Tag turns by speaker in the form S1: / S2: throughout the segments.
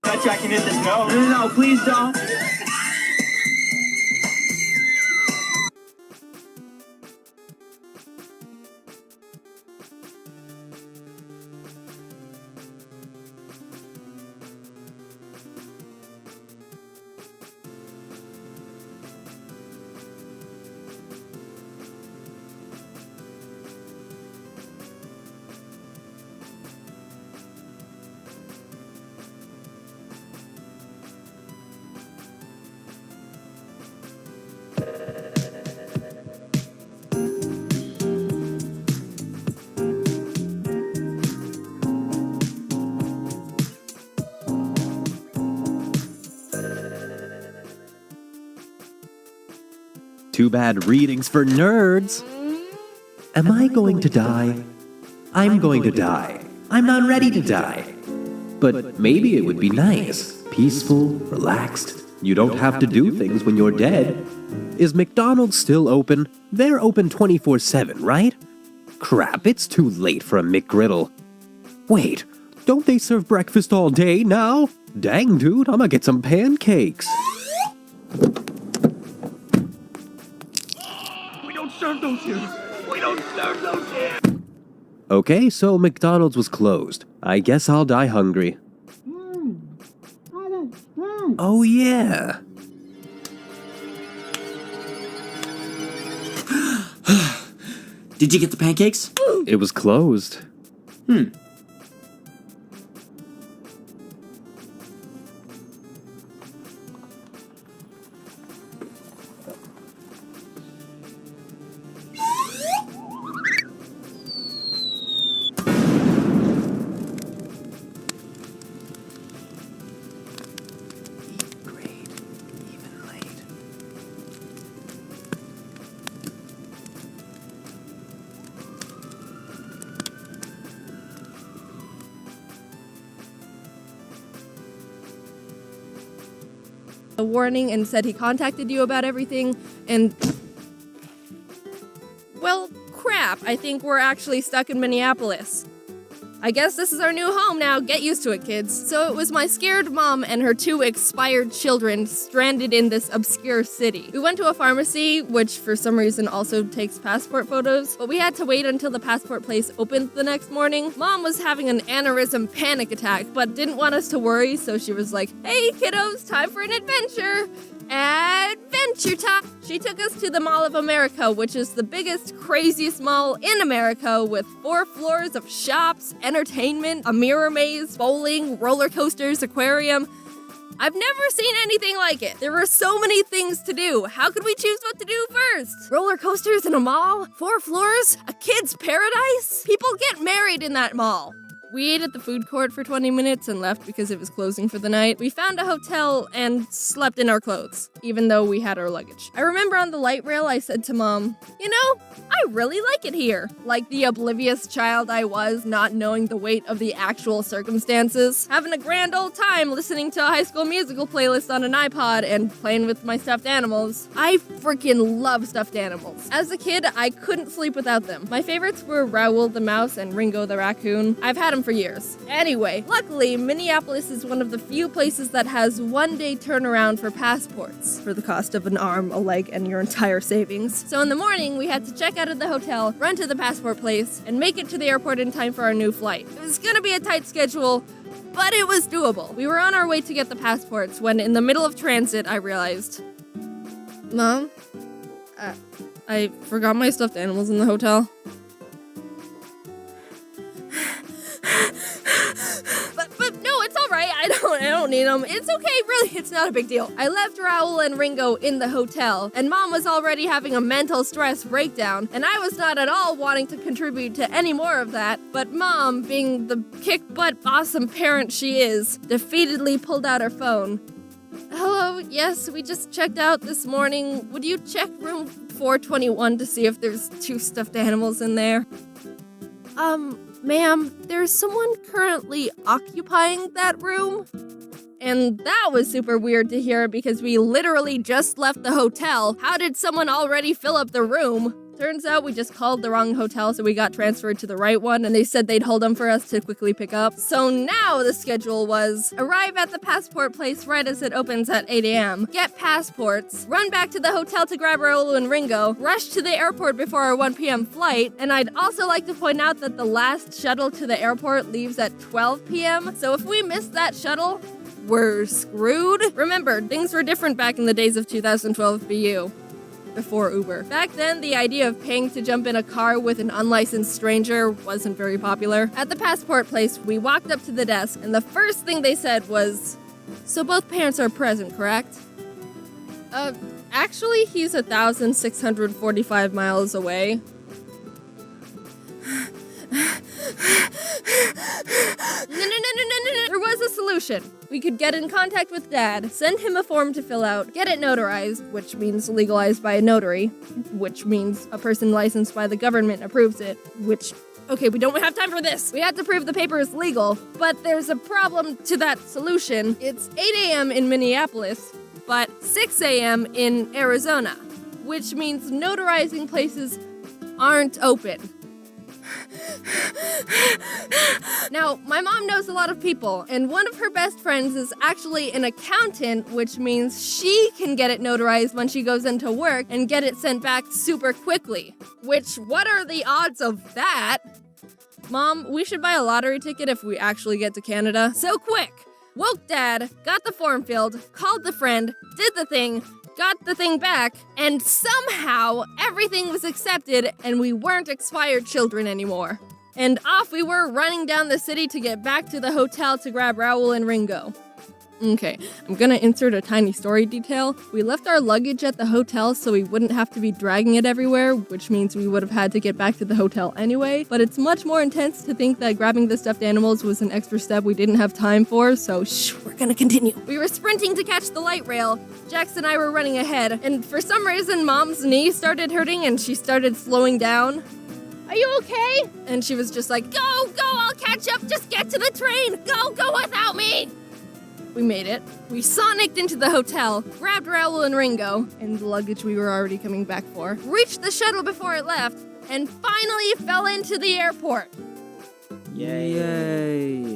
S1: Bet you I can hit this note. No, please don't.
S2: Too bad reading's for nerds. Am I going to die? I'm going to die. I'm not ready to die. But maybe it would be nice. Peaceful, relaxed. You don't have to do things when you're dead. Is McDonald's still open? They're open 24/7, right? Crap, it's too late for a McGriddle. Wait, don't they serve breakfast all day now? Dang, dude, I'ma get some pancakes.
S1: Serve those here. We don't serve those here.
S2: Okay, so McDonald's was closed. I guess I'll die hungry. Oh yeah.
S3: Did you get the pancakes?
S2: It was closed.
S4: A warning and said he contacted you about everything, and well, crap, I think we're actually stuck in Minneapolis. I guess this is our new home now. Get used to it, kids. So it was my scared mom and her 2 expired children stranded in this obscure city. We went to a pharmacy, which for some reason also takes passport photos, but we had to wait until the passport place opened the next morning. Mom was having an aneurysm panic attack, but didn't want us to worry, so she was like, "Hey kiddos, time for an adventure." Adventure time! She took us to the Mall of America, which is the biggest, craziest mall in America with 4 floors of shops, entertainment, a mirror maze, bowling, roller coasters, aquarium. I've never seen anything like it. There were so many things to do. How could we choose what to do first? Roller coasters in a mall? 4 floors? A kid's paradise? People get married in that mall. We ate at the food court for 20 minutes and left because it was closing for the night. We found a hotel and slept in our clothes, even though we had our luggage. I remember on the light rail I said to Mom, "You know, I really like it here." Like the oblivious child I was, not knowing the weight of the actual circumstances. Having a grand old time listening to a High School Musical playlist on an iPod and playing with my stuffed animals. I freaking love stuffed animals. As a kid, I couldn't sleep without them. My favorites were Raoul the mouse and Ringo the raccoon. I've had them for years. Anyway, luckily, Minneapolis is one of the few places that has 1-day turnaround for passports for the cost of an arm, a leg, and your entire savings. So in the morning, we had to check out of the hotel, run to the passport place, and make it to the airport in time for our new flight. It was gonna be a tight schedule, but it was doable. We were on our way to get the passports when in the middle of transit, I realized, Mom, I forgot my stuffed animals in the hotel. But no, it's all right. I don't need them. It's okay, really. It's not a big deal. I left Raoul and Ringo in the hotel, and Mom was already having a mental stress breakdown, and I was not at all wanting to contribute to any more of that. But Mom, being the kick-butt awesome parent she is, defeatedly pulled out her phone. "Hello, yes, we just checked out this morning. Would you check room 421 to see if there's 2 stuffed animals in there?" Ma'am, there's someone currently occupying that room. And that was super weird to hear because we literally just left the hotel. How did someone already fill up the room? Turns out we just called the wrong hotel, so we got transferred to the right one, and they said they'd hold them for us to quickly pick up. So now the schedule was arrive at the passport place right as it opens at 8 a.m., get passports, run back to the hotel to grab Raul and Ringo, rush to the airport before our 1 p.m. flight, and I'd also like to point out that the last shuttle to the airport leaves at 12 p.m., so if we miss that shuttle, we're screwed. Remember, things were different back in the days of 2012 BU. Before Uber. Back then, the idea of paying to jump in a car with an unlicensed stranger wasn't very popular. At the passport place, we walked up to the desk, and the first thing they said was, "So both parents are present, correct?" Actually, he's 1,645 miles away. No. There was a solution. We could get in contact with Dad, send him a form to fill out, get it notarized, which means legalized by a notary, which means a person licensed by the government approves it, which... Okay, we don't have time for this. We have to prove the paper is legal, but there's a problem to that solution. It's 8 a.m. in Minneapolis, but 6 a.m. in Arizona, which means notarizing places aren't open. Now, my mom knows a lot of people, and one of her best friends is actually an accountant, which means she can get it notarized when she goes into work and get it sent back super quickly. Which, what are the odds of that? Mom, we should buy a lottery ticket if we actually get to Canada. So quick! Woke Dad, got the form filled, called the friend, did the thing, got the thing back, and somehow everything was accepted and we weren't expired children anymore. And off we were running down the city to get back to the hotel to grab Raul and Ringo. Okay, I'm gonna insert a tiny story detail. We left our luggage at the hotel so we wouldn't have to be dragging it everywhere, which means we would have had to get back to the hotel anyway, but it's much more intense to think that grabbing the stuffed animals was an extra step we didn't have time for, so we're gonna continue. We were sprinting to catch the light rail. Jax and I were running ahead, and for some reason Mom's knee started hurting and she started slowing down. "Are you okay?" And she was just like, Go, I'll catch up, just get to the train, go without me!" We made it. We sonicked into the hotel, grabbed Raul and Ringo, and the luggage we were already coming back for, reached the shuttle before it left, and finally fell into the airport.
S3: Yay.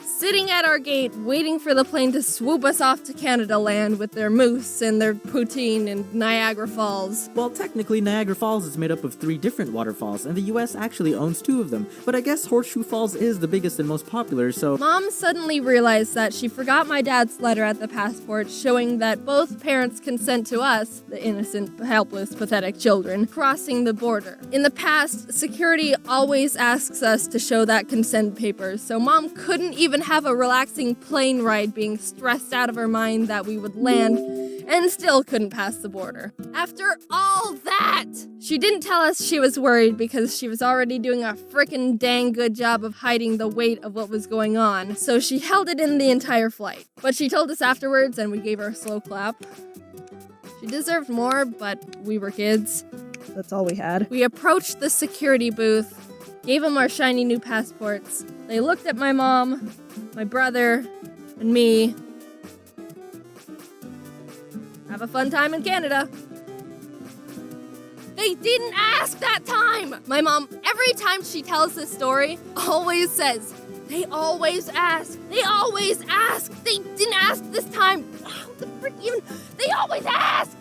S4: Sitting at our gate, waiting for the plane to swoop us off to Canada land with their moose and their poutine and Niagara Falls.
S5: Well, technically, Niagara Falls is made up of 3 different waterfalls, and the US actually owns 2 of them. But I guess Horseshoe Falls is the biggest and most popular, so...
S4: Mom suddenly realized that she forgot my dad's letter at the passport showing that both parents consent to us, the innocent, helpless, pathetic children, crossing the border. In the past, security always asks us to show that consent paper, so Mom couldn't even have a relaxing plane ride being stressed out of her mind that we would land and still couldn't pass the border. After all that, she didn't tell us she was worried because she was already doing a frickin' dang good job of hiding the weight of what was going on, so she held it in the entire flight. But she told us afterwards and we gave her a slow clap. She deserved more, but we were kids. That's all we had. We approached the security booth, gave them our shiny new passports. They looked at my mom, my brother, and me. Have a fun time in Canada. They didn't ask that time! My mom, every time she tells this story, always says, "They always ask. They always ask. They didn't ask this time. How the frick even? They always ask!"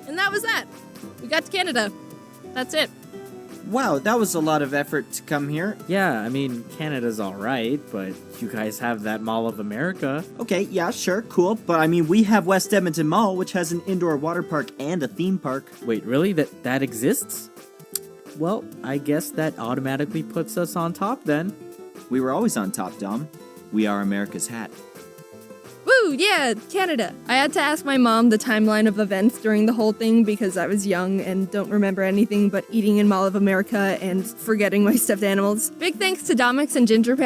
S4: And that was that. We got to Canada. That's it.
S3: Wow, that was a lot of effort to come here.
S5: Yeah, I mean, Canada's alright, but you guys have that Mall of America.
S3: Okay, yeah, sure, cool. But I mean, we have West Edmonton Mall, which has an indoor water park and a theme park.
S5: Wait, really? That exists? Well, I guess that automatically puts us on top then.
S3: We were always on top, Dom. We are America's hat.
S4: Woo, yeah, Canada. I had to ask my mom the timeline of events during the whole thing because I was young and don't remember anything but eating in Mall of America and forgetting my stuffed animals. Big thanks to Domix and Ginger